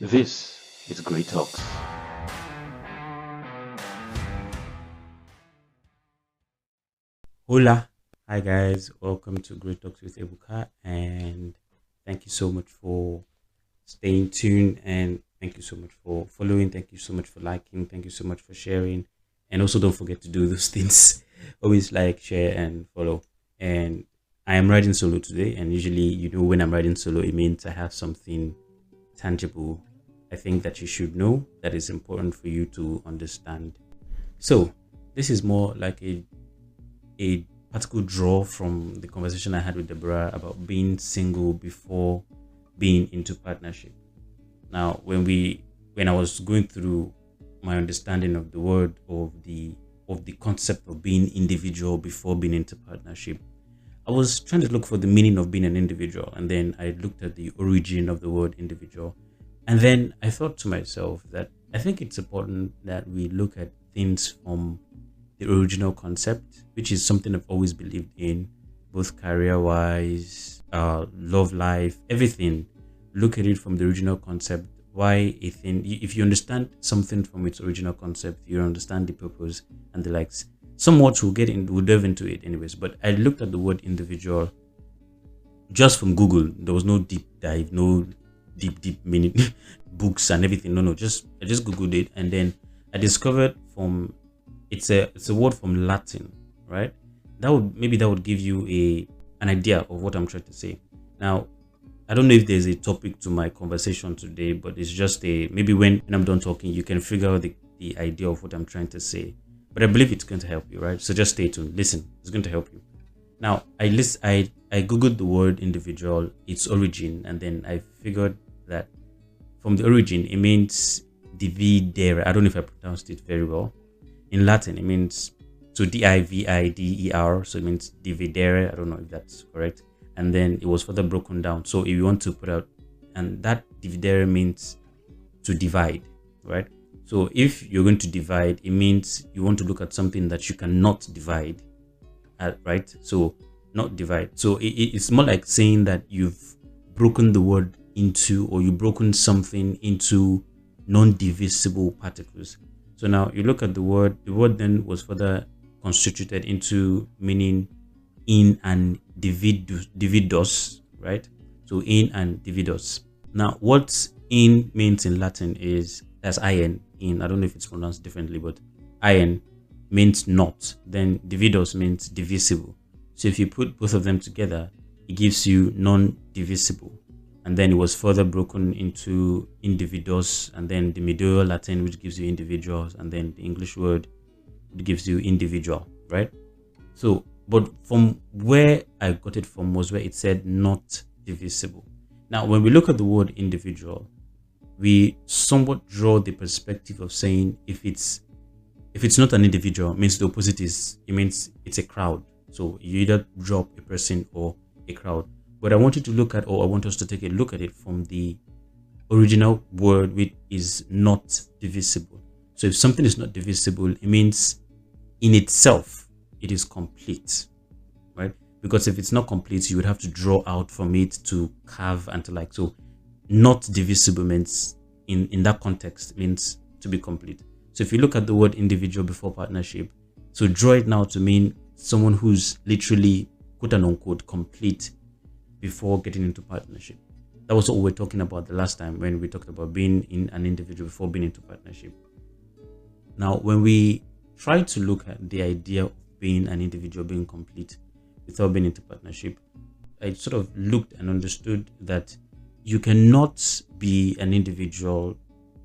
This is Great Talks. Hola, hi guys, welcome to Great Talks with Ebuka, and thank you so much for staying tuned, and thank you so much for following, thank you so much for liking, thank you so much for sharing, and also don't forget to do those things. Always like, share, and follow. And I am riding solo today, and usually, when I'm riding solo, it means I have something tangible. I think that you should know that is important for you to understand. So, this is more like a particle draw from the conversation I had with Deborah about being single before being into partnership. Now, when I was going through my understanding of the word of the concept of being individual before being into partnership, I was trying to look for the meaning of being an individual, and then I looked at the origin of the word individual, and then I thought to myself that I think it's important that we look at things from the original concept, which is something I've always believed in, both career wise, love life, everything. Look at it from the original concept. Why a thing, if you understand something from its original concept, you understand the purpose and the likes. Somewhat we'll delve into it anyways. But I looked at the word individual just from Google. There was no deep dive, no deep meaning, books and everything. No, I just Googled it, and then I discovered from it's a word from Latin, right? That would give you an idea of what I'm trying to say. Now, I don't know if there's a topic to my conversation today, but it's just a maybe when I'm done talking, you can figure out the idea of what I'm trying to say. But I believe it's going to help you, right? So just stay tuned. Listen, it's going to help you. Now, I googled the word individual, its origin, and then I figured that from the origin it means dividere. I don't know if I pronounced it very well. In Latin, it means so divider, so it means dividere. I don't know if that's correct. And then it was further broken down. So if you want to put out, and that dividere means to divide, right? So if you're going to divide, it means you want to look at something that you cannot divide, right? So not divide. So it's more like saying that you've broken the word into, or you've broken something into non-divisible particles. So now you look at the word then was further constituted into meaning in and dividos, right? So in and dividos. Now what in means in Latin is that's in. I don't know if it's pronounced differently, but in means not. Then dividos means divisible. So if you put both of them together, it gives you non-divisible. And then it was further broken into individuals, and then the Medieval Latin, which gives you individuals, and then the English word, which gives you individual, right? So, but from where I got it from was where it said not divisible. Now, when we look at the word individual, we somewhat draw the perspective of saying if it's not an individual, it means the opposite is, it means it's a crowd. So you either drop a person or a crowd. But I want you to look at, or I want us to take a look at it from the original word, which is not divisible. So if something is not divisible, it means in itself, it is complete, right? Because if it's not complete, you would have to draw out from it to carve and to like. So not divisible means in that context means to be complete. So if you look at the word individual before partnership, so draw it now to mean someone who's literally quote unquote complete before getting into partnership. That was what we were talking about the last time when we talked about being in an individual before being into partnership. Now, when we try to look at the idea of being an individual, being complete without being into partnership, I sort of looked and understood that you cannot be an individual,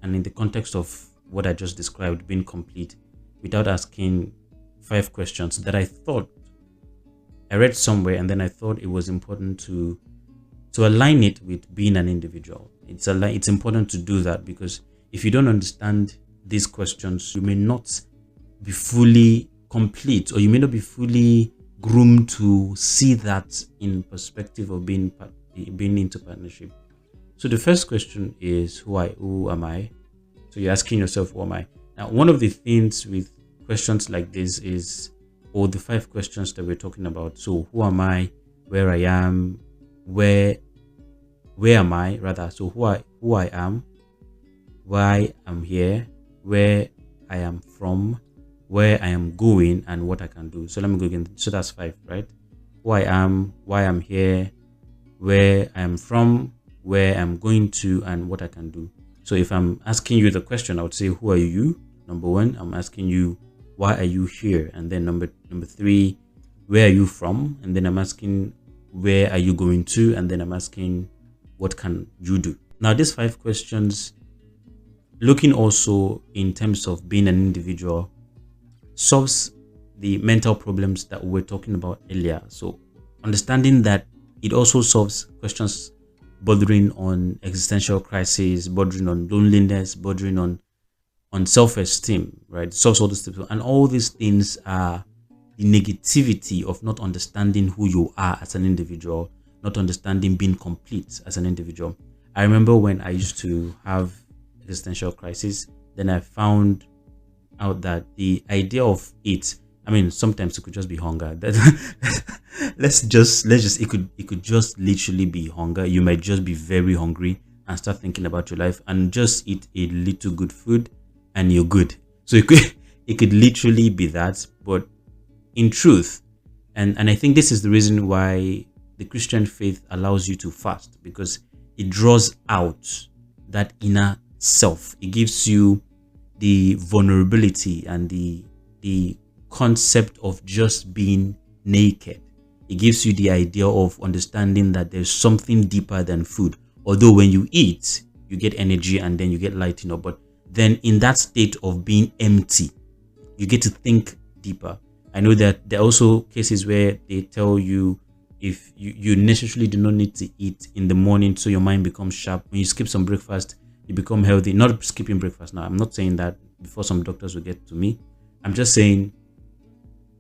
and in the context of what I just described, being complete, without asking 5 questions that I read somewhere, and then I thought it was important to align it with being an individual. It's important to do that, because if you don't understand these questions, you may not be fully complete, or you may not be fully groomed to see that in perspective of being into partnership. So the first question is who am I? So you're asking yourself, who am I? Now, one of the things with questions like this is, or the 5 questions that we're talking about. So who am I? Where I am? Where am I rather? So who I am, why I'm here, where I am from, where I am going, and what I can do. So let me go again. So that's 5, right? Who I am, why I'm here, where I am from, where I'm going to, and what I can do. So if I'm asking you the question, I would say, who are you? Number 1, I'm asking you, why are you here? And then number 3, where are you from? And then I'm asking, where are you going to? And then I'm asking, what can you do? Now, these 5 questions, looking also in terms of being an individual, solves the mental problems that we were talking about earlier. So understanding that it also solves questions bordering on existential crisis, bordering on loneliness, bordering on self-esteem, right? It solves all these things. And all these things are the negativity of not understanding who you are as an individual, not understanding being complete as an individual. I remember when I used to have existential crisis, then I found out that the idea of it, I mean, sometimes it could just be hunger. It could just literally be hunger. You might just be very hungry and start thinking about your life and just eat a little good food and you're good. So it could literally be that. But in truth, and I think this is the reason why the Christian faith allows you to fast, because it draws out that inner self. It gives you the vulnerability and the concept of just being naked. It gives you the idea of understanding that there's something deeper than food. Although when you eat, you get energy and then you get lighting up. But then in that state of being empty, you get to think deeper. I know that there are also cases where they tell you if you necessarily do not need to eat in the morning so your mind becomes sharp. When you skip some breakfast, you become healthy. Not skipping breakfast now. I'm not saying that before some doctors will get to me. I'm just saying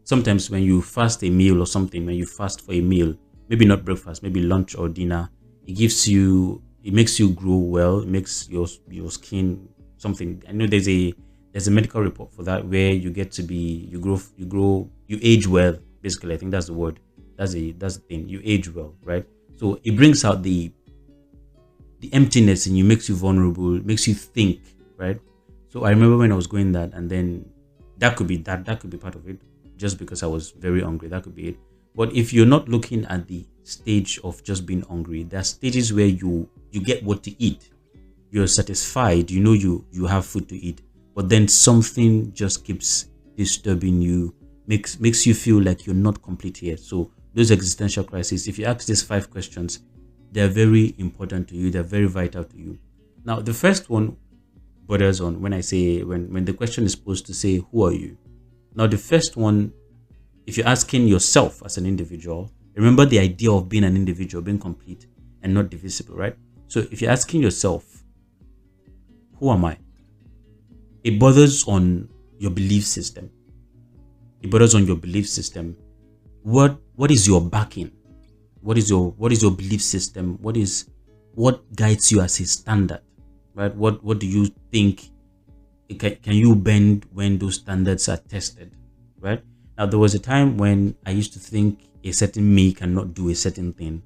sometimes when you fast a meal or something, when you fast for a meal, maybe not breakfast, maybe lunch or dinner, it makes you grow well. It makes your skin something. I know there's a medical report for that where you get to be, you age well. Basically, I think that's the word. That's the thing. You age well, right? So it brings out the emptiness in you, makes you vulnerable, makes you think, right? So I remember when I was going that, and then that could be part of it, just because I was very hungry. That could be it. But if you're not looking at the stage of just being hungry, there are stages where you get what to eat. You're satisfied, you have food to eat, but then something just keeps disturbing you, makes you feel like you're not complete here. So those existential crises, if you ask these 5 questions, they're very important to you. They're very vital to you. Now, the first one borders on when I say, when the question is posed to say, who are you? Now, the first one, if you're asking yourself as an individual, remember the idea of being an individual, being complete and not divisible, right? So if you're asking yourself, who am I? It borders on your belief system. It borders on your belief system. What is your backing? What is your belief system? What guides you as a standard, right? What do you think? Can you bend when those standards are tested, right? Now, there was a time when I used to think a certain me cannot do a certain thing,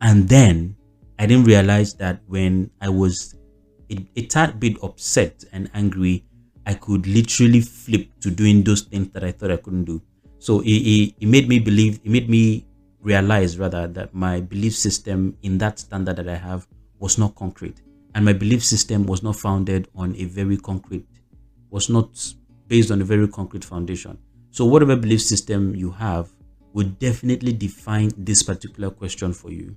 and then I didn't realize that when I was a tad bit upset and angry, I could literally flip to doing those things that I thought I couldn't do. So it made me realize rather that my belief system in that standard that I have was not concrete, and my belief system was not founded on was not based on a very concrete foundation. So whatever belief system you have would definitely define this particular question for you.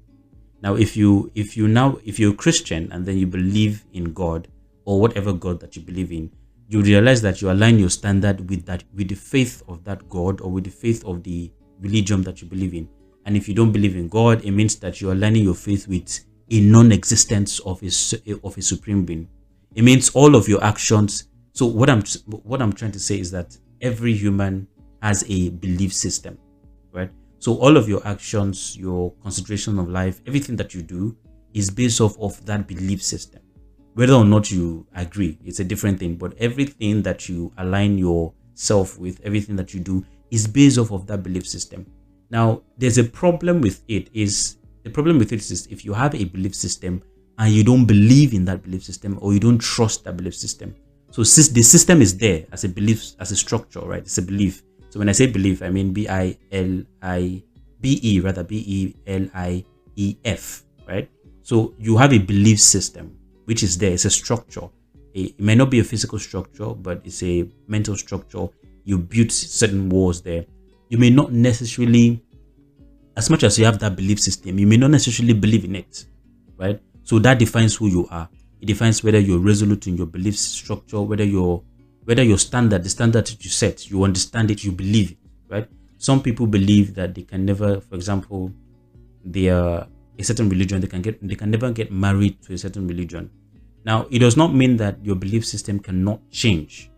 Now, if you're a Christian and then you believe in God or whatever God that you believe in, you realize that you align your standard with the faith of that God or with the faith of the religion that you believe in. And if you don't believe in God, it means that you are aligning your faith with a non-existence of a supreme being. It means all of your actions. So what I'm trying to say is that every human has a belief system, right? So all of your actions, your consideration of life, everything that you do is based off of that belief system. Whether or not you agree, it's a different thing. But everything that you align yourself with, everything that you do is based off of that belief system. Now, there's a problem with it. The problem with it is if you have a belief system and you don't believe in that belief system, or you don't trust that belief system. So the system is there as a belief, as a structure, right? It's a belief. So when I say belief, I mean BELIEF, right? So you have a belief system, which is there. It's a structure. It may not be a physical structure, but it's a mental structure. You build certain walls there. You may not necessarily, as much as you have that belief system, you may not necessarily believe in it, right? So that defines who you are. It defines whether you're resolute in your belief structure, whether your standard, the standard that you set, you understand it, you believe it, right? Some people believe that they can never, for example, they are a certain religion, they can never get married to a certain religion. Now, it does not mean that your belief system cannot change,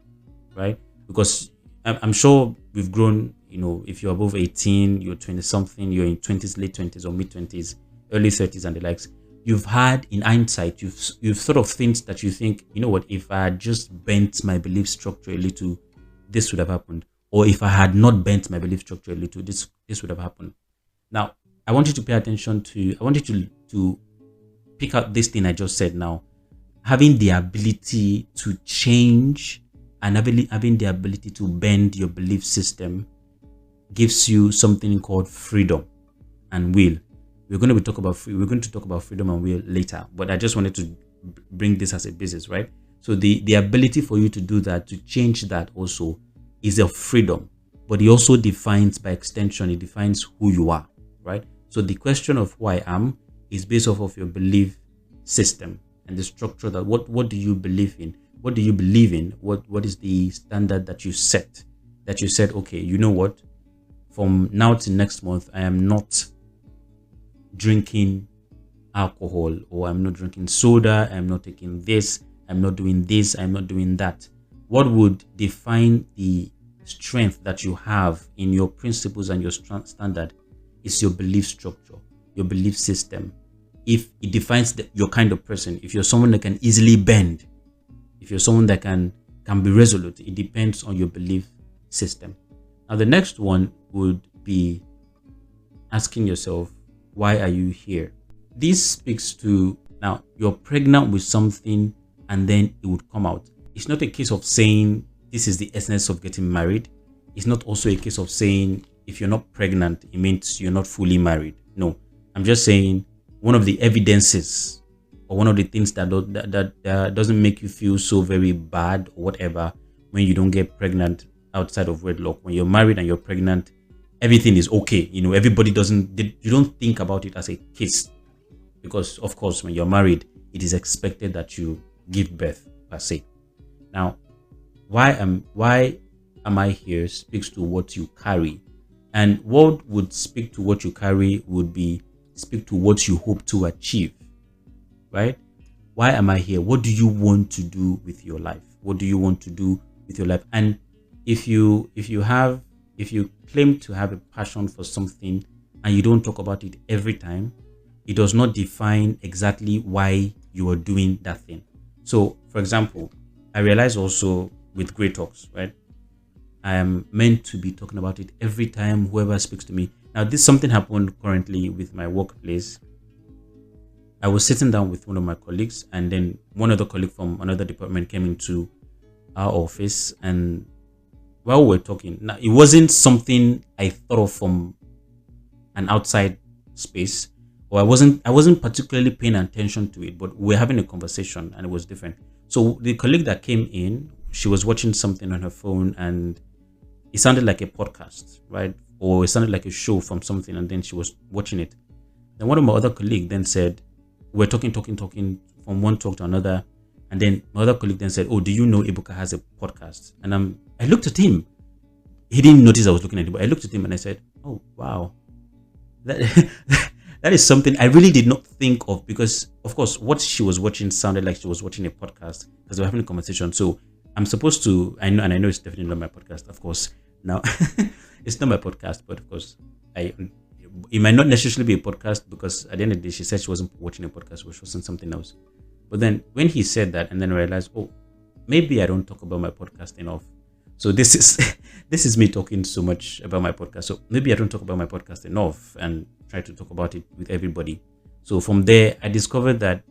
right? Because I'm sure we've grown, if you're above 18, you're 20 something, you're in 20s, late 20s or mid 20s, early 30s and the likes. You've had, in hindsight, you've thought of things that you think, if I had just bent my belief structure a little, this would have happened. Or if I had not bent my belief structure a little, this would have happened. Now, I want you to pay attention to, I want you to pick out this thing I just said now. Having the ability to change and having the ability to bend your belief system gives you something called freedom and will. We're going to talk about freedom and will later, but I just wanted to bring this as a basis, right? So the ability for you to do that, to change that also, is a freedom, but it also defines, by extension, it defines who you are, right? So the question of who I am is based off of your belief system and the structure that what do you believe in? What do you believe in? What is the standard that you set? That you said, okay, you know what? From now to next month, I am not drinking alcohol, or I'm not drinking soda, I'm not taking this, I'm not doing this, I'm not doing that. What would define the strength that you have in your principles and your standard is your belief structure, your belief system. If it defines your kind of person, if you're someone that can easily bend, if you're someone that can be resolute, it depends on your belief system. Now, the next one would be asking yourself, why are you here? This speaks to, now you're pregnant with something and then it would come out. It's not a case of saying this is the essence of getting married. It's not also a case of saying if you're not pregnant, it means you're not fully married. No, I'm just saying one of the evidences, or one of the things that doesn't make you feel so very bad or whatever when you don't get pregnant outside of wedlock. When you're married and you're pregnant, everything is okay. Everybody you don't think about it as a case, because of course, when you're married, it is expected that you give birth per se. Now, why am I here speaks to what you carry, and what would speak to what you carry would be speak to what you hope to achieve, right? Why am I here? What do you want to do with your life? What do you want to do with your life? And if you claim to have a passion for something and you don't talk about it every time, it does not define exactly why you are doing that thing. So, for example, I realize also with Great Talks, right? I am meant to be talking about it every time whoever speaks to me. Now, something happened currently with my workplace. I was sitting down with one of my colleagues, and then one other colleague from another department came into our office, and while we were talking, now it wasn't something I thought of from an outside space, or I wasn't particularly paying attention to it, but we were having a conversation and it was different. So the colleague that came in, she was watching something on her phone and it sounded like a podcast, right? Or it sounded like a show from something, and then she was watching it. Then one of my other colleagues then said, we're talking from one talk to another. And then my other colleague then said, oh, do you know Ebuka has a podcast? And I looked at him. He didn't notice I was looking at him, but I looked at him and I said, oh, wow. That is something I really did not think of, because, of course, what she was watching sounded like she was watching a podcast because they were having a conversation. So I'm supposed to, I know it's definitely not my podcast, of course. Now, it's not my podcast, but of course, it might not necessarily be a podcast, because at the end of the day, she said she wasn't watching a podcast, but she was watching something else. But then when he said that, and then I realized, oh, maybe I don't talk about my podcast enough. So this is me talking so much about my podcast. So maybe I don't talk about my podcast enough and try to talk about it with everybody. So from there, I discovered that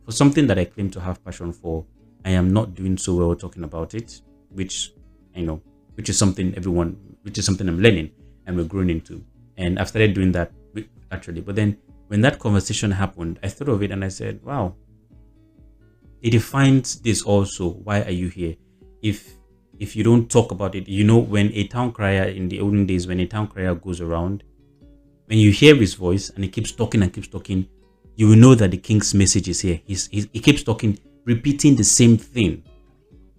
for something that I claim to have passion for, I am not doing so well talking about it, which I know, which is something I'm learning and we're growing into. And I've started doing that actually. But then when that conversation happened, I thought of it and I said, wow, it defines this also. Why are you here? If you don't talk about it, when a town crier in the olden days, when a town crier goes around, when you hear his voice and he keeps talking and keeps talking, you will know that the king's message is here. He keeps talking, repeating the same thing,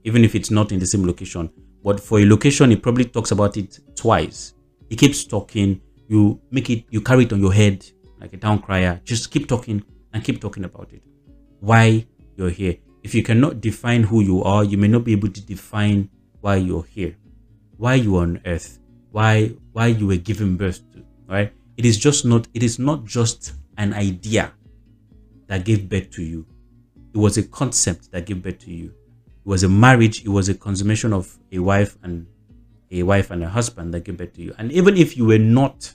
even if it's not in the same location. But for a location, he probably talks about it twice. He keeps talking. You carry it on your head like a town crier. Just keep talking and keep talking about it. Why you're here. If you cannot define who you are, you may not be able to define why you're here, why you are on earth, why you were given birth to, right? It is not just an idea that gave birth to you. It was a concept that gave birth to you. It was a marriage. It was a consummation of a wife and a husband that gave birth to you. And even if you were not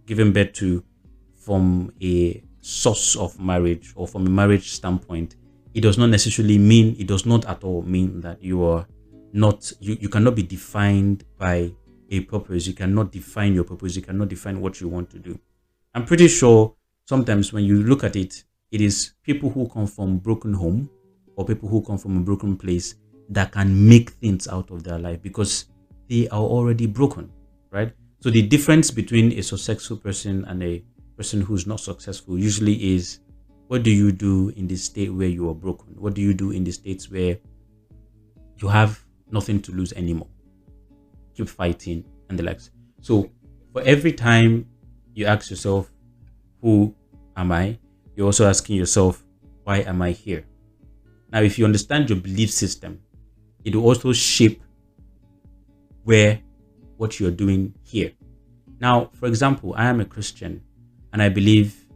given birth to from a source of marriage or from a marriage standpoint, it does not at all mean that you are not, you cannot be defined by a purpose. You cannot define your purpose. You cannot define what you want to do. I'm pretty sure sometimes when you look at it, it is people who come from broken home or people who come from a broken place that can make things out of their life because they are already broken, right? So the difference between a successful person and a person who's not successful usually is, what do you do in the state where you are broken? What do you do in the states where you have nothing to lose anymore? Keep fighting and the likes. So for every time you ask yourself, who am I? You're also asking yourself, why am I here? Now, if you understand your belief system, it will also shape what you're doing here. Now, for example, I am a Christian and I believe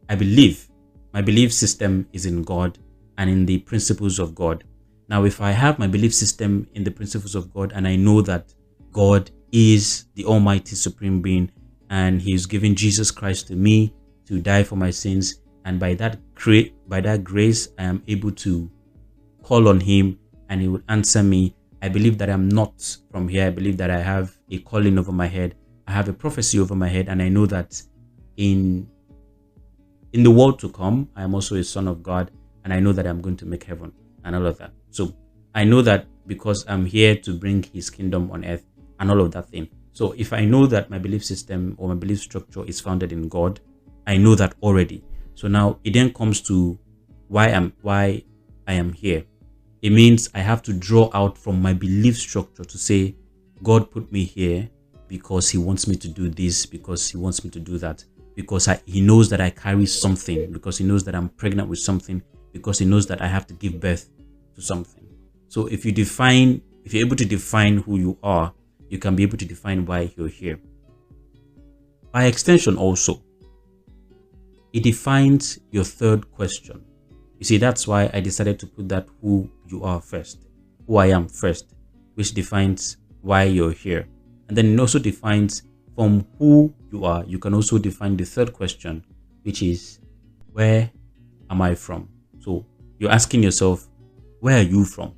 my belief system is in God and in the principles of God. Now, if I have my belief system in the principles of God and I know that God is the Almighty Supreme Being and He's given Jesus Christ to me to die for my sins, and by that grace I am able to call on Him and He will answer me. I believe that I'm not from here. I believe that I have a calling over my head. I have a prophecy over my head, and I know that in the world to come, I am also a son of God, and I know that I'm going to make heaven and all of that. So I know that because I'm here to bring His kingdom on earth and all of that thing. So if I know that my belief system or my belief structure is founded in God, I know that already. So now it then comes to why I am here. It means I have to draw out from my belief structure to say, God put me here because He wants me to do this, because He wants me to do that, because He knows that I carry something, because He knows that I'm pregnant with something, because He knows that I have to give birth to something. So if you're able to define who you are, you can be able to define why you're here. By extension also, it defines your third question. You see, that's why I decided to put that who you are first, who I am first, which defines why you're here. And then it also defines from who you are. You can also define the third question, which is, where am I from? So you're asking yourself, where are you from?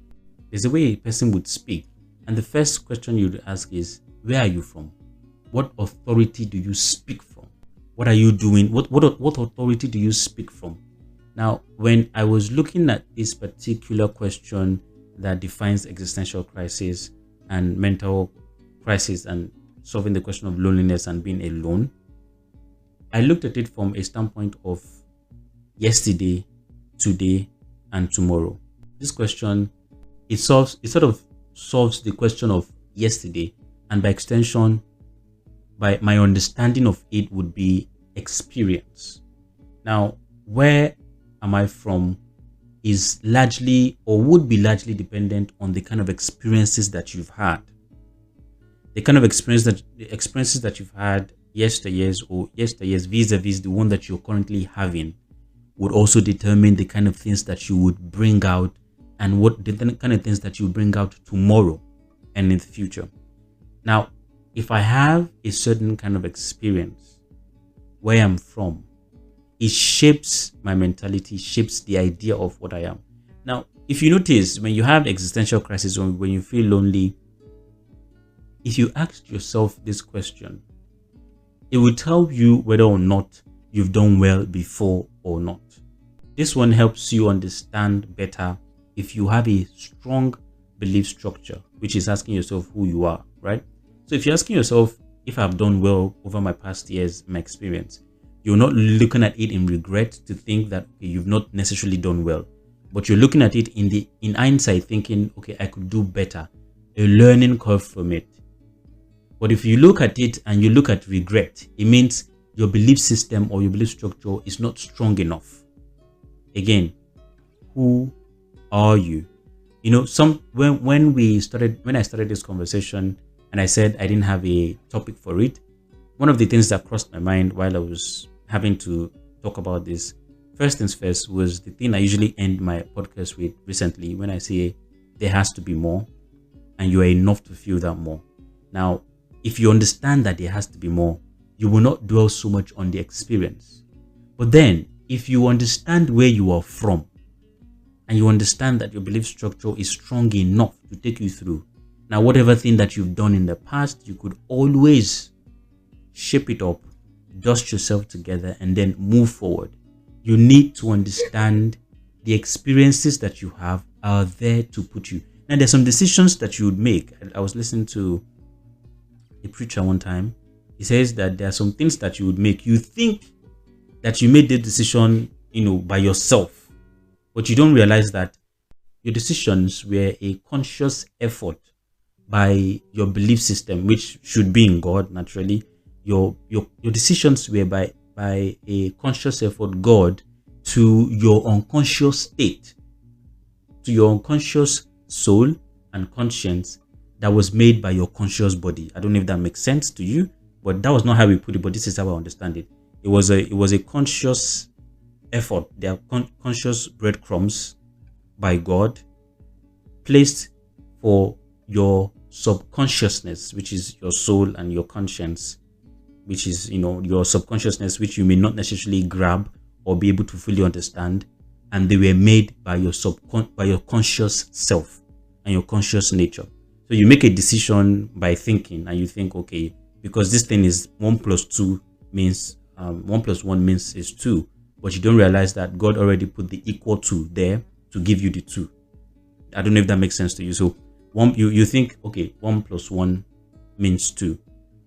There's a way a person would speak. And the first question you'd ask is, where are you from? What authority do you speak from? What are you doing? What authority do you speak from? Now, when I was looking at this particular question that defines existential crisis and mental crisis and solving the question of loneliness and being alone, I looked at it from a standpoint of yesterday, today, and tomorrow. This question, it sort of solves the question of yesterday, and by extension, by my understanding of it would be experience. Now, where am I from is largely or would be largely dependent on the kind of experiences that you've had. The kind of experiences that you've had yesteryears vis-a-vis the one that you're currently having would also determine the kind of things that you would bring out and what the kind of things that you bring out tomorrow and in the future. Now, if I have a certain kind of experience where I'm from, it shapes my mentality, shapes the idea of what I am. Now, if you notice, when you have existential crisis or when you feel lonely, if you ask yourself this question, it will tell you whether or not you've done well before or not. This one helps you understand better if you have a strong belief structure, which is asking yourself who you are, right? So if you're asking yourself if I've done well over my past years, my experience, you're not looking at it in regret to think that okay, you've not necessarily done well, but you're looking at it in hindsight, thinking, okay, I could do better, a learning curve from it. But if you look at it and you look at regret, it means your belief system or your belief structure is not strong enough. Again, who are you? You know, when I started this conversation and I said I didn't have a topic for it, one of the things that crossed my mind while I was having to talk about this, first things first, was the thing I usually end my podcast with recently when I say there has to be more and you are enough to feel that more. Now, if you understand that there has to be more, you will not dwell so much on the experience. But then, if you understand where you are from, and you understand that your belief structure is strong enough to take you through, now whatever thing that you've done in the past, you could always shape it up, dust yourself together, and then move forward. You need to understand the experiences that you have are there to put you. Now, there's some decisions that you would make. I was listening to a preacher one time. He says that there are some things that you would make. You think that you made the decision, by yourself, but you don't realize that your decisions were a conscious effort by your belief system, which should be in God naturally. Your decisions were by a conscious effort, God, to your unconscious state, to your unconscious soul and conscience that was made by your conscious body. I don't know if that makes sense to you, but that was not how we put it, but this is how I understand it. It was a conscious effort. They are conscious breadcrumbs by God placed for your subconsciousness, which is your soul, and your conscience, which is your subconsciousness, which you may not necessarily grab or be able to fully understand, and they were made by your conscious self and your conscious nature. So you make a decision by thinking, and you think, okay, because this thing is 1 plus 2 means 1 plus 1 means is 2, but you don't realize that God already put the equal to there to give you the 2. I don't know if that makes sense to you. So you think, okay, 1 plus 1 means 2,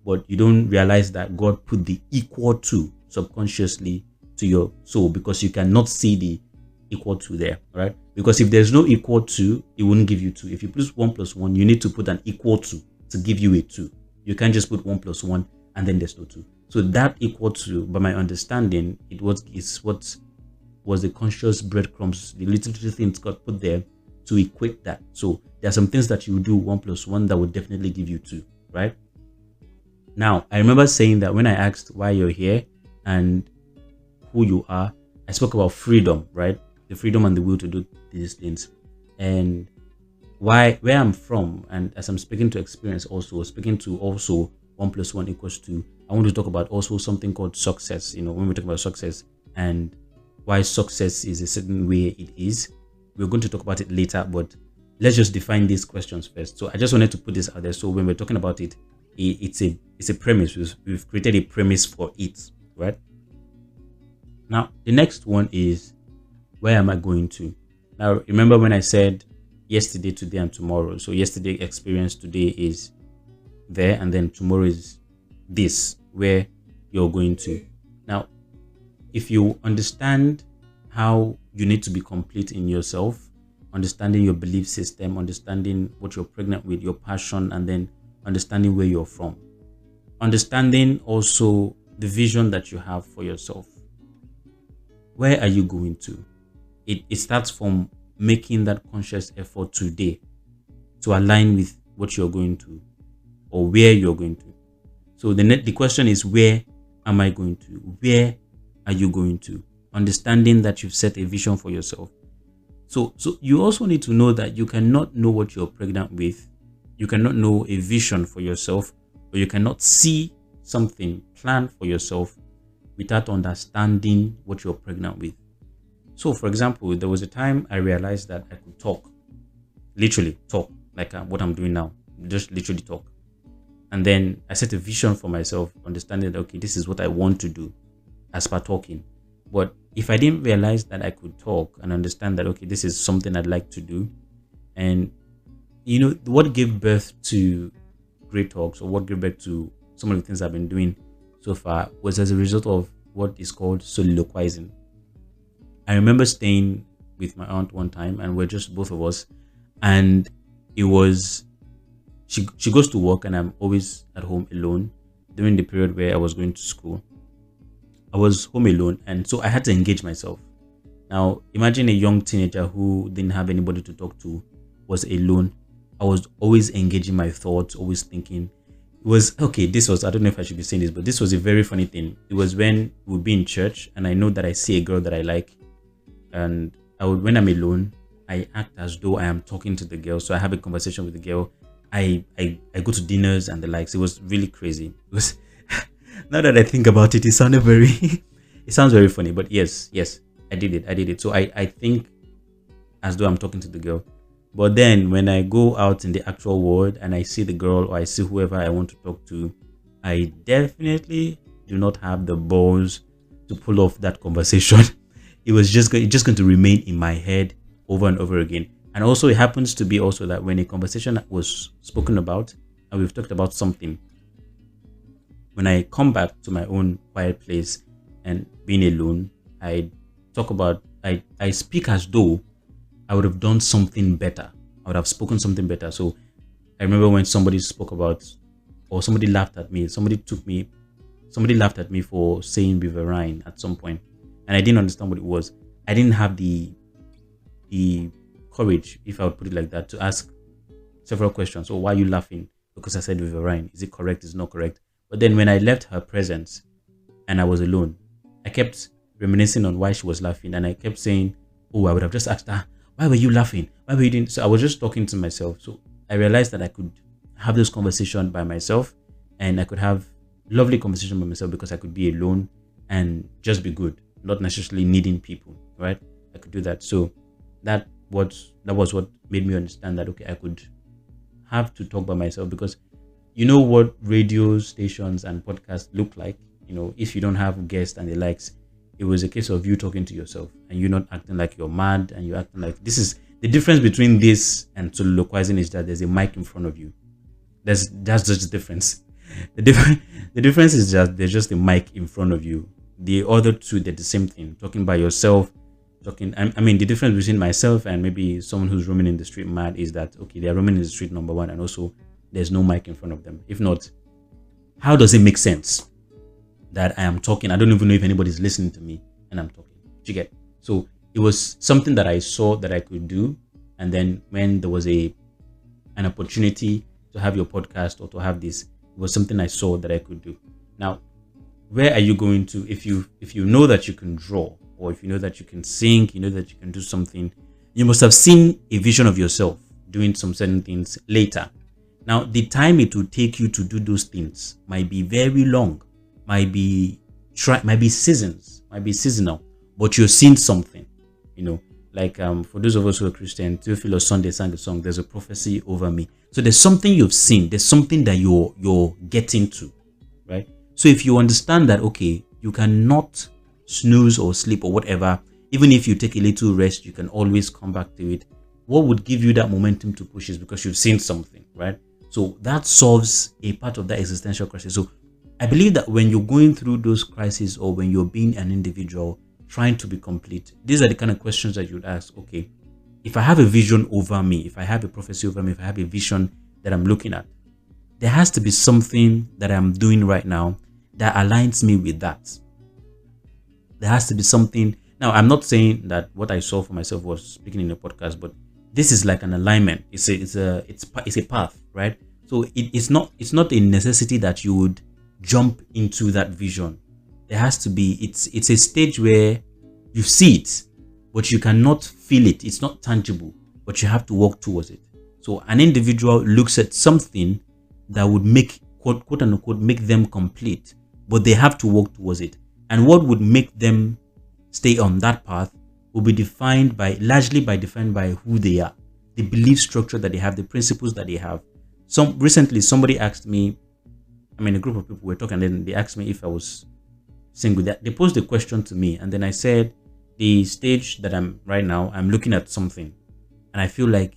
but you don't realize that God put the equal to subconsciously to your soul, because you cannot see the equal to there, right? Because if there's no equal to, it wouldn't give you 2. If you put 1 plus 1, you need to put an equal to give you a 2. You can't just put 1 plus 1 and then there's no 2. So that equal to, by my understanding, it's what was the conscious breadcrumbs, the little things God put there to equate that. So there are some things that you do 1 plus 1 that would definitely give you 2, right? Now, I remember saying that when I asked why you're here and who you are, I spoke about freedom, right? The freedom and the will to do these things, and where I'm from. And as I'm speaking to experience, also speaking to 1 plus 1 equals 2, I want to talk about also something called success. When we talk about success and why success is a certain way it is, we're going to talk about it later, but let's just define these questions first. So I just wanted to put this out there. So when we're talking about it, it's a premise. We've created a premise for it, right? Now, the next one is, where am I going to? Now, remember when I said yesterday, today, and tomorrow. So yesterday experience, today is there, and then tomorrow is this, where you're going to. Now, if you understand how you need to be complete in yourself, understanding your belief system, understanding what you're pregnant with, your passion, and then understanding where you're from, understanding also the vision that you have for yourself. Where are you going to? It starts from making that conscious effort today to align with what you're going to, or where you're going to. So the question is, where am I going to? Where are you going to? Understanding that you've set a vision for yourself. So you also need to know that you cannot know what you're pregnant with. You cannot know a vision for yourself, or you cannot see something, plan for yourself without understanding what you're pregnant with. So, for example, there was a time I realized that I could talk, literally talk, like what I'm doing now, just literally talk. And then I set a vision for myself, understanding that, okay, this is what I want to do as per talking. But if I didn't realize that I could talk and understand that, okay, this is something I'd like to do, and what gave birth to Great Talks, or what gave birth to some of the things I've been doing so far, was as a result of what is called soliloquizing. I remember staying with my aunt one time, and we're just both of us, and it was she goes to work, and I'm always at home alone. During the period where I was going to school, I was home alone, and so I had to engage myself. Now, imagine a young teenager who didn't have anybody to talk to, was alone. I was always engaging my thoughts, always thinking. It was okay. I don't know if I should be saying this, but this was a very funny thing. It was when we'd be in church, and I know that I see a girl that I like, and when I'm alone, I act as though I am talking to the girl. So I have a conversation with the girl. I go to dinners and the likes. It was really crazy. It was now that I think about it, it sounded very it sounds very funny. But yes, I did it. So I think as though I'm talking to the girl. But then when I go out in the actual world and I see the girl, or I see whoever I want to talk to, I definitely do not have the balls to pull off that conversation. It's just going to remain in my head over and over again. And also, it happens to be also that when a conversation was spoken about and we've talked about something, when I come back to my own quiet place and being alone, I speak as though I would have done something better. I would have spoken something better. So I remember when somebody spoke about, or somebody laughed at me. Somebody laughed at me for saying riverine at some point, and I didn't understand what it was. I didn't have the courage, if I would put it like that, to ask several questions. So why are you laughing? Because I said riverine. Is it correct? Is it not correct? But then when I left her presence and I was alone, I kept reminiscing on why she was laughing, and I kept saying, oh, I would have just asked her, why were you laughing? Why were you doing? So I was just talking to myself. So I realized that I could have this conversation by myself, and I could have lovely conversation by myself because I could be alone and just be good, not necessarily needing people, right? I could do that. So that was what made me understand that, okay, I could have to talk by myself, because you know what radio stations and podcasts look like. If you don't have guests and the likes, it was a case of you talking to yourself and you're not acting like you're mad, and you're acting like this is the difference between this and soliloquizing, is that there's a mic in front of you. That's just the difference. The difference is that there's just a mic in front of you. The other two, they're the same thing. Talking by yourself, the difference between myself and maybe someone who's roaming in the street mad is that, okay, they're roaming in the street, number one, and also there's no mic in front of them. If not, how does it make sense that I am talking? I don't even know if anybody's listening to me and I'm talking. You get? So it was something that I saw that I could do. And then when there was an opportunity to have your podcast or to have this, it was something I saw that I could do. Now, where are you going to, if you know that you can draw, or if you know that you can sing, you know that you can do something, you must have seen a vision of yourself doing some certain things later. Now, the time it will take you to do those things might be very long, might be seasonal, but you're seeing something, like for those of us who are Christian, Theophilus Sunday sang a song, there's a prophecy over me. So there's something you've seen, there's something that you're getting to, right? So if you understand that, okay, you cannot snooze or sleep or whatever, even if you take a little rest, you can always come back to it. What would give you that momentum to push is because you've seen something, right? So that solves a part of that existential crisis. So I believe that when you're going through those crises, or when you're being an individual trying to be complete, these are the kind of questions that you'd ask. Okay, if I have a vision over me, if I have a prophecy over me, if I have a vision that I'm looking at, there has to be something that I'm doing right now that aligns me with that. There has to be something. Now, I'm not saying that what I saw for myself was speaking in a podcast, but this is like an alignment. It's a path, right? So it's not a necessity that you would jump into that vision. There has to be, it's a stage where you see it, but you cannot feel it. It's not tangible, but you have to walk towards it. So an individual looks at something that would make, quote unquote, make them complete, but they have to walk towards it. And what would make them stay on that path will be defined by defined by who they are, the belief structure that they have, the principles that they have. Recently somebody asked me, a group of people were talking, and then they asked me if I was single. They posed a question to me, and then I said, the stage that I'm right now, I'm looking at something, and I feel like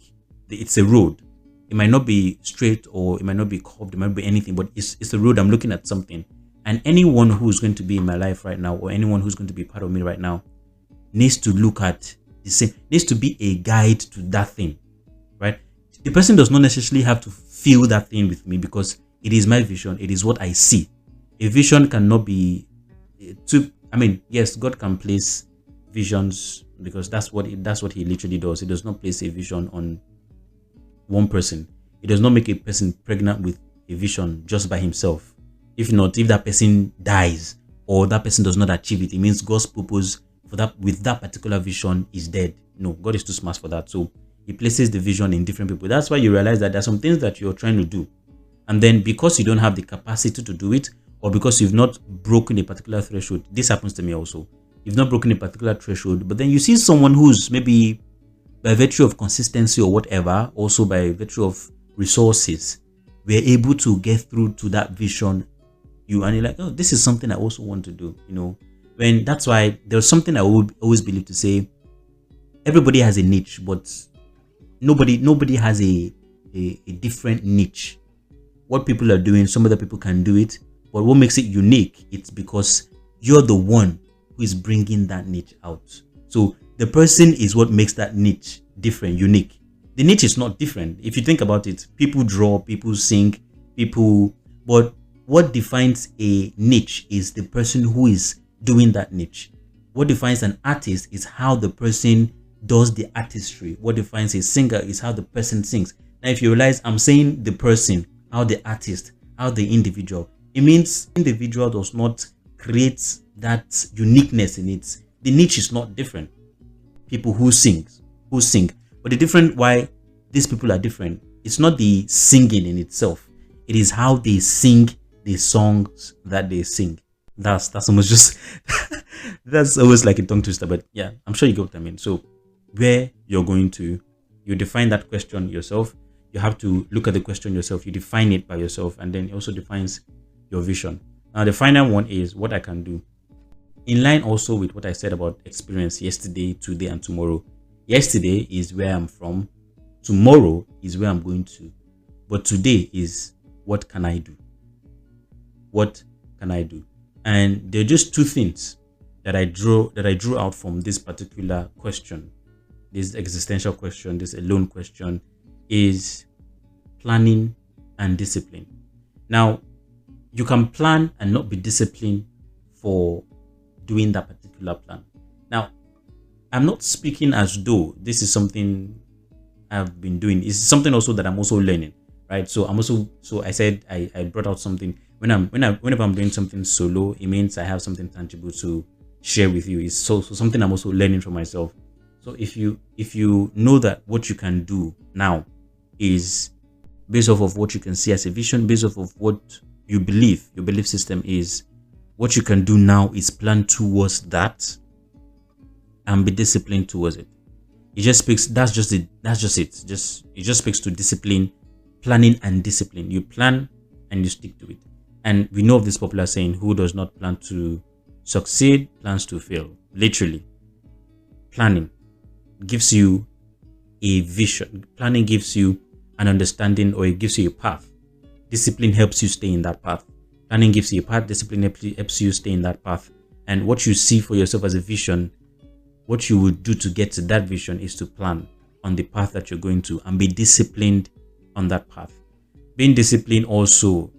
it's a road. It might not be straight, or it might not be curved, it might be anything, but it's a road. I'm looking at something, and anyone who's going to be in my life right now, or anyone who's going to be part of me right now, needs to look at the same, needs to be a guide to that thing, right? The person does not necessarily have to feel that thing with me, because it is my vision. It is what I see. A vision cannot be too. Yes, God can place visions, because that's what He literally does. He does not place a vision on one person. He does not make a person pregnant with a vision just by himself. If not, if that person dies or that person does not achieve it, it means God's purpose for that with that particular vision is dead. No, God is too smart for that. So He places the vision in different people. That's why you realize that there are some things that you're trying to do, and then because you don't have the capacity to do it, or because you've not broken a particular threshold. This happens to me also. You've not broken a particular threshold, but then you see someone who's maybe by virtue of consistency or whatever, also by virtue of resources, we're able to get through to that vision. And you're like, oh, this is something I also want to do. When that's why there's something I would always believe to say, everybody has a niche, but nobody has a different niche. What people are doing, some other people can do it, but what makes it unique, it's because you're the one who is bringing that niche out. So the person is what makes that niche different, unique. The niche is not different. If you think about it, people draw, people sing, but what defines a niche is the person who is doing that niche. What defines an artist is how the person does the artistry. What defines a singer is how the person sings. Now, if you realize I'm saying the person, how the artist, how the individual, it means individual does not create that uniqueness in it. The niche is not different. People who sing, but the different why these people are different, it's not the singing in itself, it is how they sing the songs that they sing. That's almost just that's always like a tongue twister, but yeah, I'm sure you get what I mean. So where you define that question yourself. You have to look at the question yourself, you define it by yourself, and then it also defines your vision. Now the final one is what I can do. In line also with what I said about experience yesterday, today, and tomorrow. Yesterday is where I'm from. Tomorrow is where I'm going to. But today is what can I do? What can I do? And there are just two things that I drew out from this particular question, this existential question, this alone question, is planning and discipline. Now, you can plan and not be disciplined for doing that particular plan. Now, I'm not speaking as though this is something I've been doing. It's something also that I'm also learning, right? So I said I brought out something. Whenever I'm doing something solo, it means I have something tangible to share with you. It's so something I'm also learning for myself. So if you know that what you can do now is based off of what you can see as a vision, based off of what you believe, your belief system is, what you can do now is plan towards that and be disciplined towards it. It just speaks, that's just it. It just speaks to discipline, planning and discipline. You plan and you stick to it. And we know of this popular saying, who does not plan to succeed plans to fail. Literally. Planning gives you a vision. Planning gives you an understanding, or it gives you a path. Discipline helps you stay in that path. Planning gives you a path. Discipline helps you stay in that path. And what you see for yourself as a vision, what you would do to get to that vision is to plan on the path that you're going to and be disciplined on that path. Being disciplined also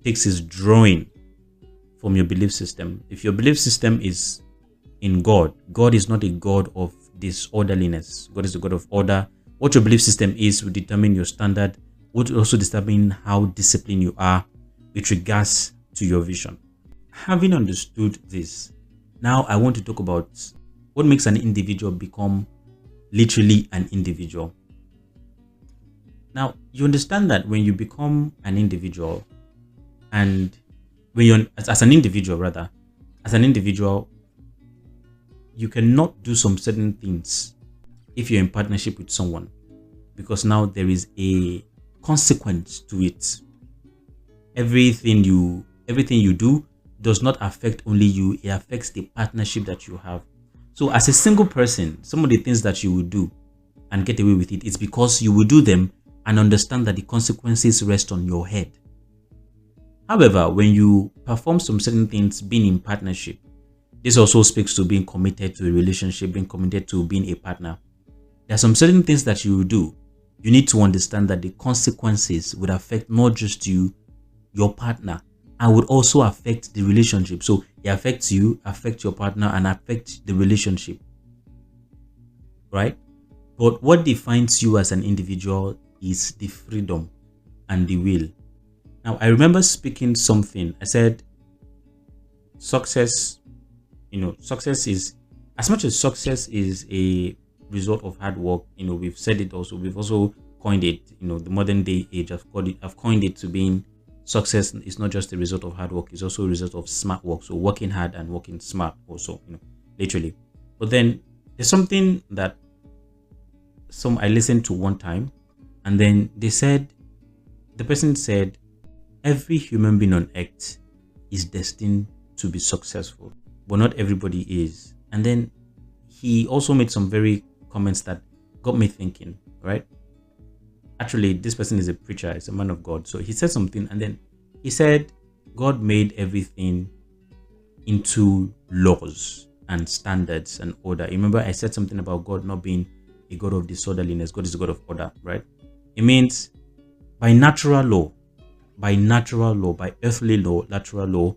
takes its drawing from your belief system. If your belief system is in God, God is not a God of disorderliness. God is a God of order. What your belief system is will determine your standard, would also determine how disciplined you are with regards to your vision. Having understood this, now I want to talk about what makes an individual become literally an individual. Now, you understand that when you become an individual, and when you're as an individual rather, as an individual, you cannot do some certain things if you're in partnership with someone, because now there is a consequence to it. Everything you do does not affect only you, it affects the partnership that you have. So as a single person, some of the things that you will do and get away with it's because you will do them and understand that the consequences rest on your head. However, when you perform some certain things being in partnership, this also speaks to being committed to a relationship, being committed to being a partner. There are some certain things that you will do. You need to understand that the consequences would affect not just you, your partner, and would also affect the relationship. So it affects you, affect your partner, and affect the relationship, right? But what defines you as an individual is the freedom and the will. Now, I remember speaking something. I said, success, success is, as much as success is a result of hard work, we've said it also, we've also coined it, the modern day age, I've coined it to being success is not just a result of hard work, it's also a result of smart work. So working hard and working smart also, literally. But then there's something that I listened to one time, and then the person said, every human being on earth is destined to be successful, but not everybody is. And then he also made some very comments that got me thinking, right? Actually, this person is a preacher, he's a man of God. So he said something, and then he said, God made everything into laws and standards and order. Remember, I said something about God not being a God of disorderliness. God is a God of order, right? It means by natural law, by earthly law, natural law,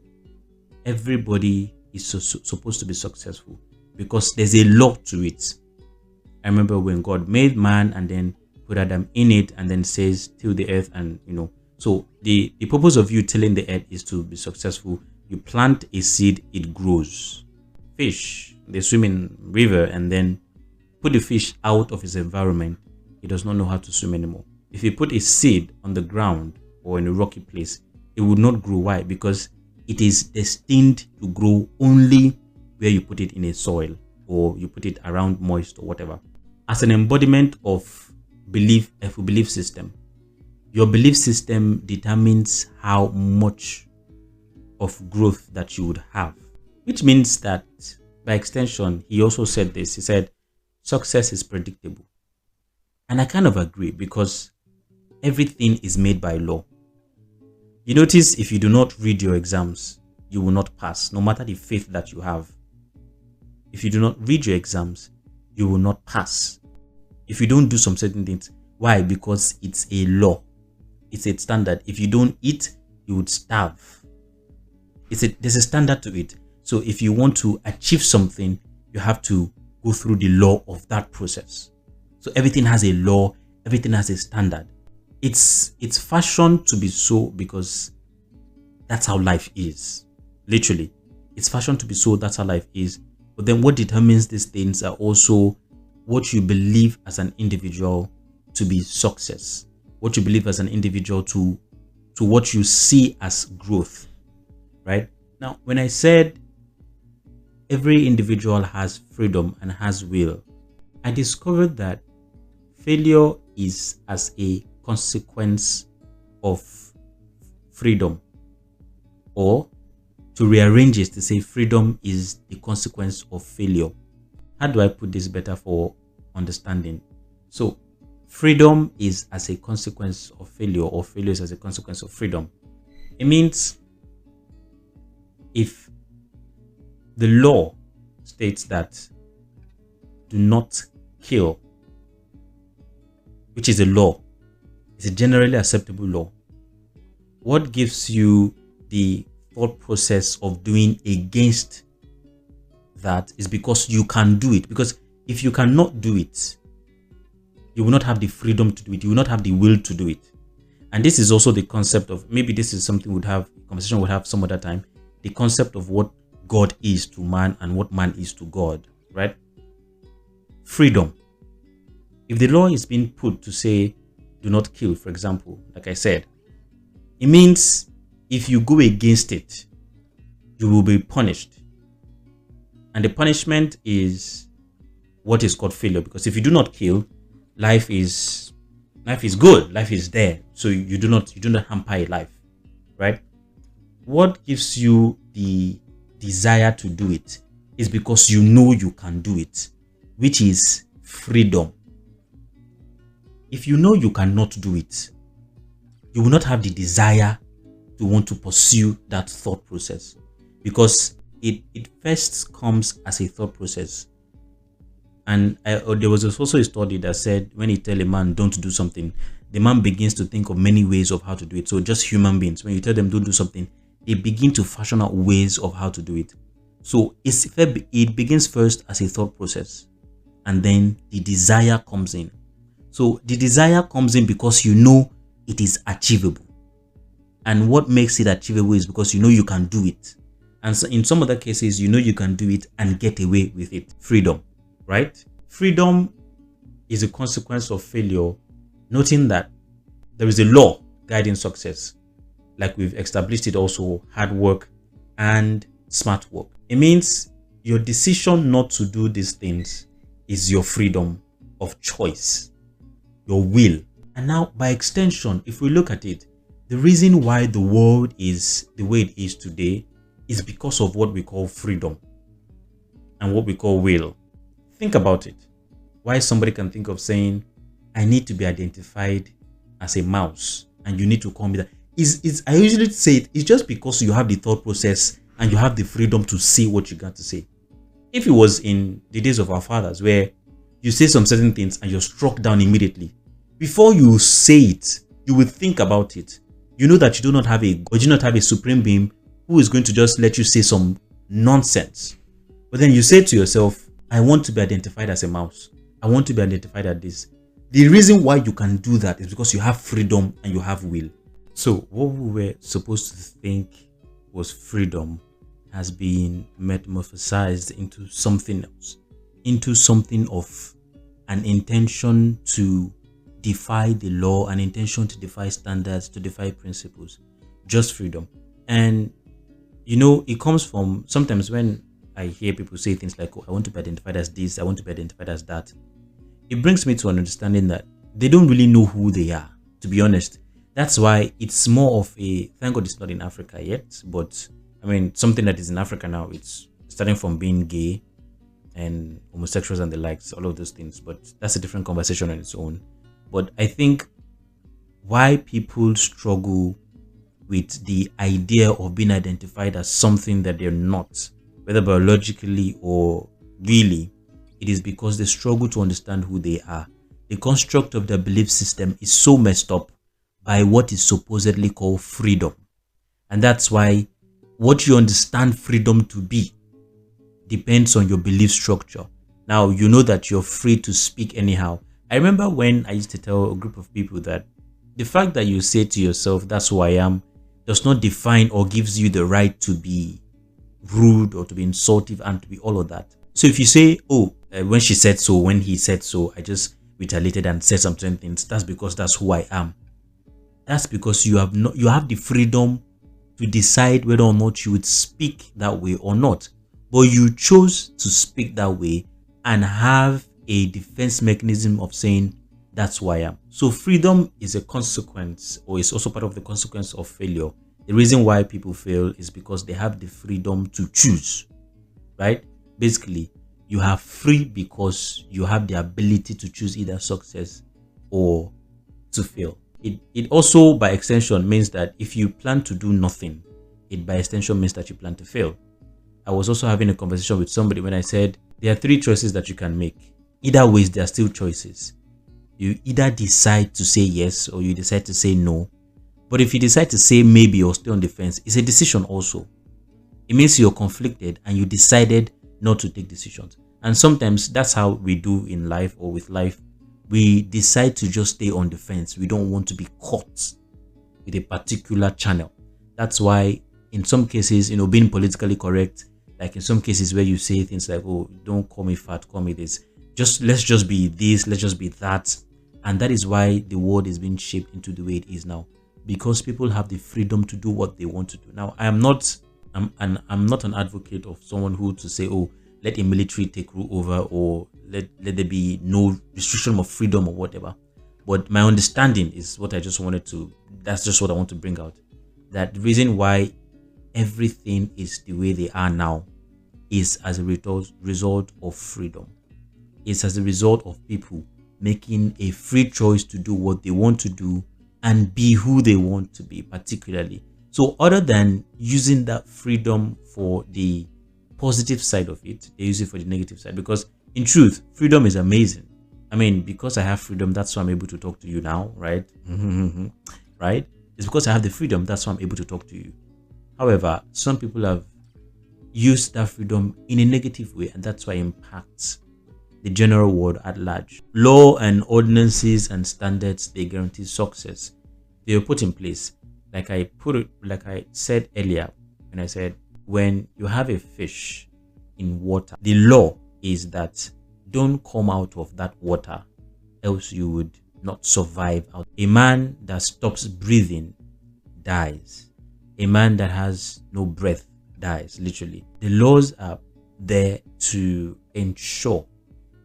everybody is supposed to be successful because there's a law to it. I remember when God made man and then put Adam in it and then says till the earth, and so the purpose of you tilling the earth is to be successful. You plant a seed, it grows. Fish, they swim in river, and then put the fish out of its environment, it does not know how to swim anymore. If you put a seed on the ground or in a rocky place, it would not grow. Why? Because it is destined to grow only where you put it in a soil or you put it around moist or whatever. As an embodiment of belief, a belief system, your belief system determines how much of growth that you would have, which means that by extension, he also said this. He said, success is predictable. And I kind of agree, because everything is made by law. You notice if you do not read your exams, you will not pass, no matter the faith that you have. If you do not read your exams, you will not pass. If you don't do some certain things. Why? Because it's a law. It's a standard. If you don't eat, you would starve. There's a standard to it. So if you want to achieve something, you have to go through the law of that process. So everything has a law, everything has a standard. It's fashioned to be so because that's how life is. Literally. It's fashioned to be so, that's how life is. But then what determines these things are also what you believe as an individual to be success. What you believe as an individual to what you see as growth. Right? Now, when I said every individual has freedom and has will, I discovered that failure is as a consequence of freedom. Or to rearrange it to say freedom is the consequence of failure. How do I put this better for understanding? So freedom is as a consequence of failure, or failure is as a consequence of freedom. It means if the law states that do not kill, which is a law, it's a generally acceptable law, what gives you the thought process of doing against that is because you can do it. Because if you cannot do it, you will not have the freedom to do it. You will not have the will to do it. And this is also the concept of, maybe this is something conversation we'll have some other time, the concept of what God is to man and what man is to God, right? Freedom. If the law is being put to say, do not kill, for example, like I said, it means if you go against it, you will be punished. And the punishment is what is called failure. Because if you do not kill, life is good. Life is there. So you do not hamper a life, right? What gives you the desire to do it is because you know you can do it, which is freedom. If you know you cannot do it, you will not have the desire to want to pursue that thought process, because it first comes as a thought process. And there was also a study that said when you tell a man don't do something, the man begins to think of many ways of how to do it. So just human beings, when you tell them don't do something, they begin to fashion out ways of how to do it. So it begins first as a thought process, and then the desire comes in. So the desire comes in because you know it is achievable. And what makes it achievable is because you know you can do it. And so in some other cases, you know you can do it and get away with it. Freedom, right? Freedom is a consequence of failure, noting that there is a law guiding success. Like we've established it also, hard work and smart work. It means your decision not to do these things is your freedom of choice, your will. And now, by extension, if we look at it, the reason why the world is the way it is today is because of what we call freedom and what we call will. Think about it. Why somebody can think of saying, I need to be identified as a mouse and you need to call me that. I usually say it's just because you have the thought process and you have the freedom to say what you got to say. If it was in the days of our fathers where you say some certain things and you're struck down immediately, before you say it, you will think about it. You know that you do not have a supreme being who is going to just let you say some nonsense. But then you say to yourself, I want to be identified as a mouse. I want to be identified as this. The reason why you can do that is because you have freedom and you have will. So what we were supposed to think was freedom has been metamorphosized into something else, into something of an intention to defy the law, an intention to defy standards, to defy principles, just freedom. And you know, it comes from sometimes when I hear people say things like, oh, I want to be identified as this, I want to be identified as that. It brings me to an understanding that they don't really know who they are, to be honest. That's why it's more of a, thank God it's not in Africa yet, but I mean, something that is in Africa now, it's starting from being gay and homosexuals and the likes, all of those things, but that's a different conversation on its own. But I think why people struggle with the idea of being identified as something that they're not, whether biologically or really, it is because they struggle to understand who they are. The construct of their belief system is so messed up by what is supposedly called freedom. And that's why what you understand freedom to be depends on your belief structure. Now, you know that you're free to speak anyhow. I remember when I used to tell a group of people that the fact that you say to yourself, that's who I am, does not define or gives you the right to be rude or to be insultive and to be all of that. So if you say, oh, when she said so, when he said so, I just retaliated and said some certain things, that's because that's who I am. That's because you have the freedom to decide whether or not you would speak that way or not. But you chose to speak that way and have a defense mechanism of saying, that's who I am. So freedom is a consequence, or is also part of the consequence of failure. The reason why people fail is because they have the freedom to choose, right? Basically, you are free because you have the ability to choose either success or to fail. It also, by extension, means that if you plan to do nothing, it by extension means that you plan to fail. I was also having a conversation with somebody when I said, there are three choices that you can make. Either ways, there are still choices. You either decide to say yes or you decide to say no. But if you decide to say maybe or stay on the fence, it's a decision also. It means you're conflicted and you decided not to take decisions. And sometimes that's how we do in life or with life. We decide to just stay on the fence. We don't want to be caught with a particular channel. That's why in some cases, being politically correct, like in some cases where you say things like, oh, don't call me fat, call me this. Let's just be this, let's just be that. And that is why the world is being shaped into the way it is now. Because people have the freedom to do what they want to do. Now, I'm not an advocate of someone who to say, oh, let a military take rule over, or let there be no restriction of freedom or whatever. But my understanding is what I just wanted to, that's just what I want to bring out. That the reason why everything is the way they are now is as a result of freedom. It's as a result of people making a free choice to do what they want to do and be who they want to be, particularly. So other than using that freedom for the positive side of it, they use it for the negative side. Because in truth, freedom is amazing. I mean, because I have freedom, that's why I'm able to talk to you now, right? Right? It's because I have the freedom, that's why I'm able to talk to you. However, some people have used that freedom in a negative way, and that's why it impacts the general world at large. Law and ordinances and standards, they guarantee success. They were put in place. Like I said earlier, when I said, when you have a fish in water, the law is that don't come out of that water, else you would not survive out. A man that stops breathing dies. A man that has no breath dies, literally. The laws are there to ensure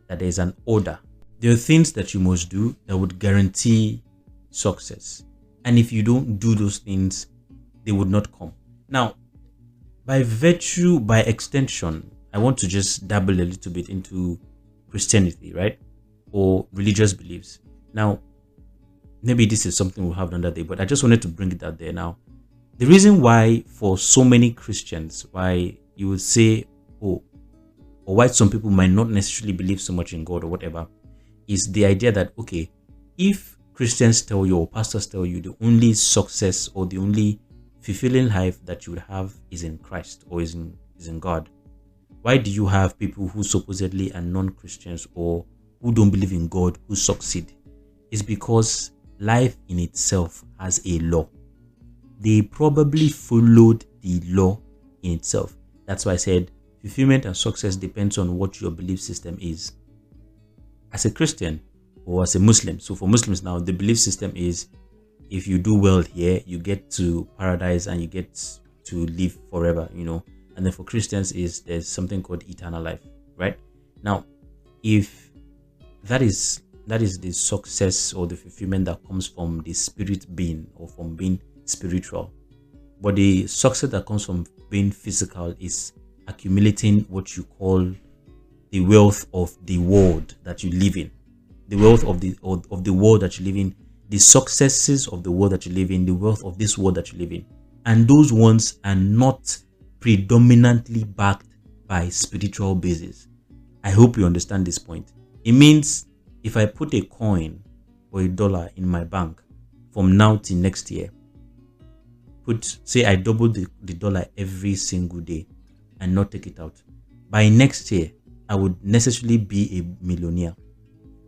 that there's an order. There are things that you must do that would guarantee success. And if you don't do those things, they would not come. Now, by extension, I want to just dabble a little bit into Christianity, right? Or religious beliefs. Now, maybe this is something we'll have another day, but I just wanted to bring it out there now. The reason why for so many Christians, why you would say, oh, or why some people might not necessarily believe so much in God or whatever, is the idea that, okay, if Christians tell you or pastors tell you the only success or the only fulfilling life that you would have is in Christ or is in God, why do you have people who supposedly are non-Christians or who don't believe in God who succeed? It's because life in itself has a law. They probably followed the law in itself. That's why I said fulfillment and success depends on what your belief system is. As a Christian or as a Muslim, so for Muslims now, the belief system is if you do well here, you get to paradise and you get to live forever, And then for Christians there's something called eternal life, right? Now, if that is the success or the fulfillment that comes from the spirit being or from being spiritual, but the success that comes from being physical is accumulating what you call the wealth of the world that you live in, the wealth of the world that you live in, the successes of the world that you live in, the wealth of this world that you live in, and those ones are not predominantly backed by spiritual basis. I hope you understand this point. It means if I put a coin or a dollar in my bank from now till next year, say I double the dollar every single day and not take it out, by next year I would necessarily be a millionaire.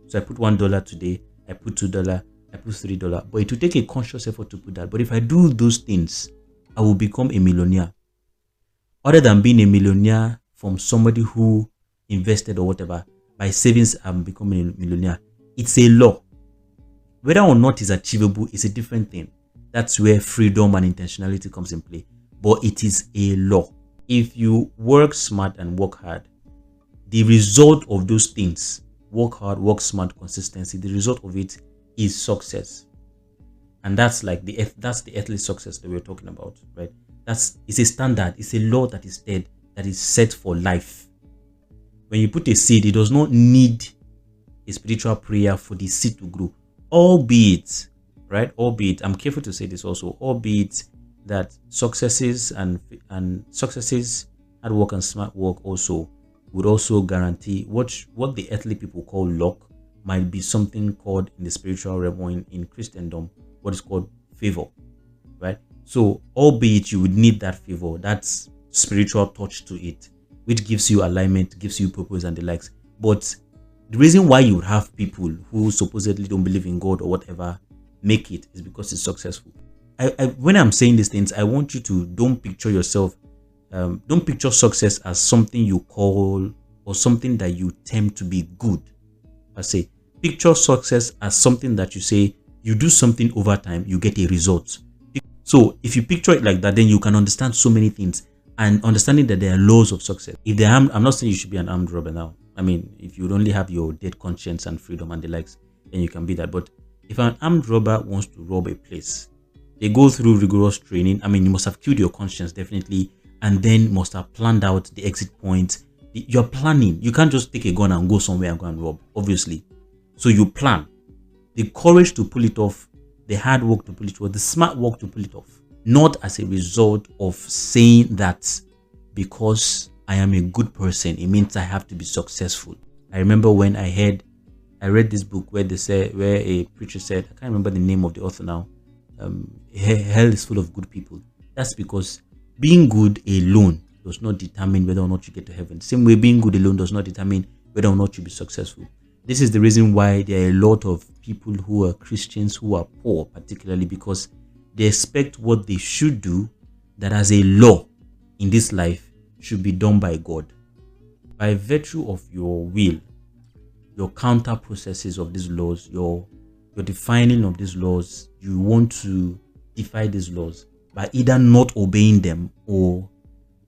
So I put $1 today, I put $2, I put $3, but it will take a conscious effort to put that. But if I do those things, I will become a millionaire. Other than being a millionaire from somebody who invested or whatever, by savings I'm becoming a millionaire. It's a law. Whether or not it's achievable is a different thing. That's where freedom and intentionality comes in play. But it is a law. If you work smart and work hard, the result of those things, work hard, work smart, consistency, the result of it is success. And that's like that's the earthly success that we're talking about, right? It's a standard, it's a law that is dead, that is set for life. When you put a seed, it does not need a spiritual prayer for the seed to grow. Albeit, I'm careful to say this also, albeit that successes and successes, hard work and smart work also would also guarantee what the earthly people call luck might be something called in the spiritual realm or in Christendom what is called favor, right? So albeit you would need that favor, that's spiritual touch to it, which gives you alignment, gives you purpose and the likes. But the reason why you would have people who supposedly don't believe in God or whatever make it is because it's successful. When I'm saying these things, I want you to don't picture success as something you call or something that you term to be good. I say, picture success as something that you say, you do something over time, you get a result. So if you picture it like that, then you can understand so many things. and understanding that there are laws of success. If they are, I'm not saying you should be an armed robber now. I mean, if you would only have your dead conscience and freedom and the likes, then you can be that. But if an armed robber wants to rob a place, they go through rigorous training. I mean, you must have killed your conscience, definitely, and then must have planned out the exit point. You're planning. You can't just take a gun and go somewhere and go and rob, obviously. So you plan. The courage to pull it off, the hard work to pull it off, the smart work to pull it off. Not as a result of saying that because I am a good person, it means I have to be successful. I remember when I read this book where a preacher said, I can't remember the name of the author now, hell is full of good people. That's because being good alone does not determine whether or not you get to heaven. Same way, being good alone does not determine whether or not you be successful. This is the reason why there are a lot of people who are Christians who are poor, particularly because they expect what they should do, that as a law in this life, should be done by God. By virtue of your will, your counter processes of these laws, your defining of these laws, you want to defy these laws by either not obeying them or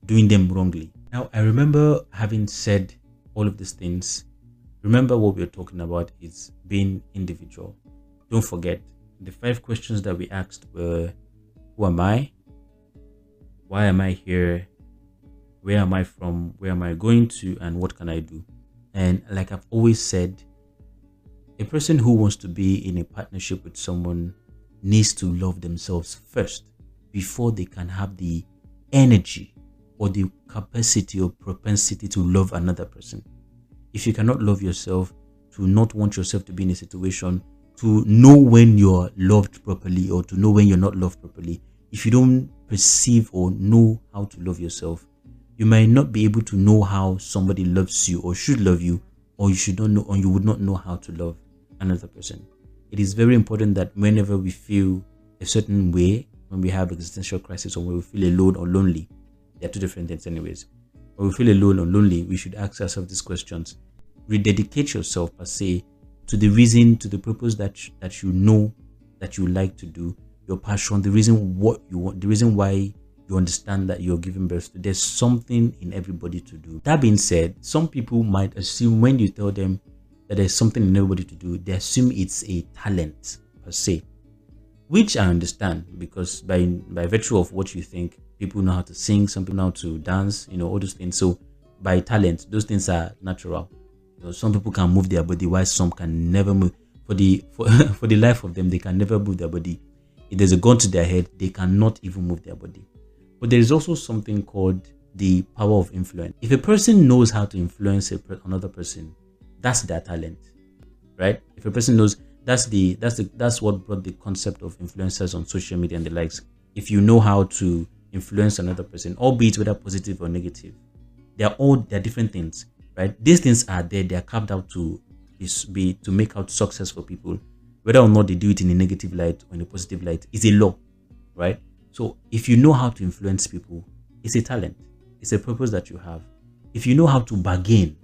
doing them wrongly. Now, I remember having said all of these things. Remember, what we're talking about is being individual. Don't forget, the 5 questions that we asked were: who am I? Why am I here? Where am I from? Where am I going to? And what can I do? And like I've always said, a person who wants to be in a partnership with someone needs to love themselves first before they can have the energy or the capacity or propensity to love another person. If you cannot love yourself, to not want yourself to be in a situation, to know when you're loved properly or to know when you're not loved properly, if you don't perceive or know how to love yourself, you might not be able to know how somebody loves you or should love you, or you should not know, or you would not know how to love another person. It is very important that whenever we feel a certain way, when we have existential crisis or when we feel alone or lonely, they are two different things anyways. When we feel alone or lonely, we should ask ourselves these questions. Rededicate yourself per se to the reason, to the purpose that you know that you like to do, your passion, the reason what you want, the reason why you understand that you're giving birth to. There's something in everybody to do. That being said, some people might assume when you tell them that there's something in everybody to do, they assume it's a talent per se, which I understand, because by virtue of what you think, people know how to sing, some people know how to dance, all those things. So by talent, those things are natural. Some people can move their body while some can never move. For the life of them, they can never move their body. If there's a gun to their head, they cannot even move their body. But there is also something called the power of influence. If a person knows how to influence another person, that's their talent, right? If a person knows, that's what brought the concept of influencers on social media and the likes. If you know how to influence another person, albeit whether positive or negative, they're different things, right? These things are there, they are carved out to make out success for people. Whether or not they do it in a negative light or in a positive light is a law, right? So if you know how to influence people, it's a talent. It's a purpose that you have. If you know how to bargain,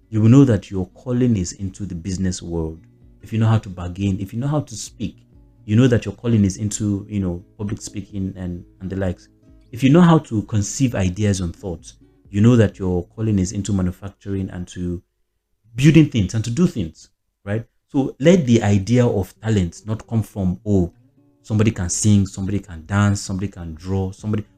you will know that your calling is into the business world. If you know how to bargain, if you know how to speak, you know that your calling is into, public speaking and the likes. If you know how to conceive ideas and thoughts, you know that your calling is into manufacturing and to building things and to do things, right? So let the idea of talent not come from, somebody can sing, somebody can dance, somebody can draw,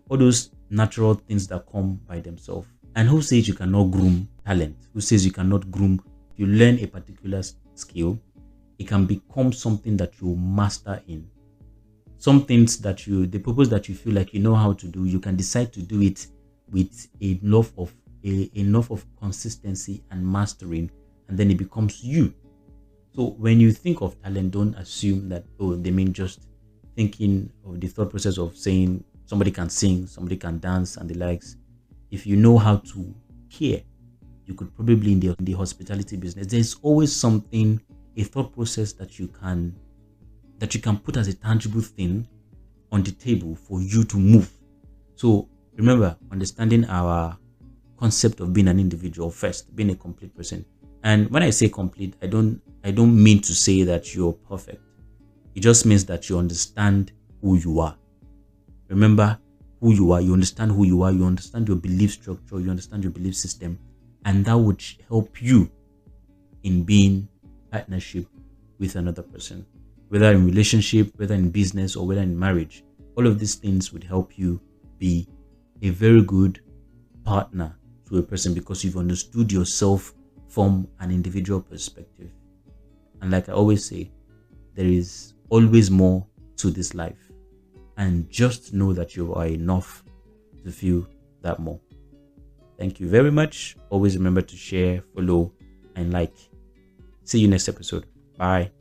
all those natural things that come by themselves. And who says you cannot groom talent? Who says you cannot groom? If you learn a particular skill, it can become something that you master in. Some things the purpose that you feel like you know how to do, you can decide to do it with enough of consistency and mastering, and then it becomes you. So when you think of talent, don't assume that, they mean just thinking of the thought process of saying somebody can sing, somebody can dance and the likes. If you know how to care, you could probably in the hospitality business, there's always something, a thought process that you can put as a tangible thing on the table for you to move. So remember, understanding our concept of being an individual first, being a complete person. And when I say complete, I don't mean to say that you're perfect. It just means that you understand who you are. Remember, who you are, you understand who you are, you understand your belief structure, you understand your belief system, and that would help you in being partnership with another person, whether in relationship, whether in business, or whether in marriage. All of these things would help you be a very good partner to a person because you've understood yourself from an individual perspective. And like I always say, there is always more to this life, and just know that you are enough to feel that more. Thank you very much. Always remember to share, follow, and like. See you next episode. Bye.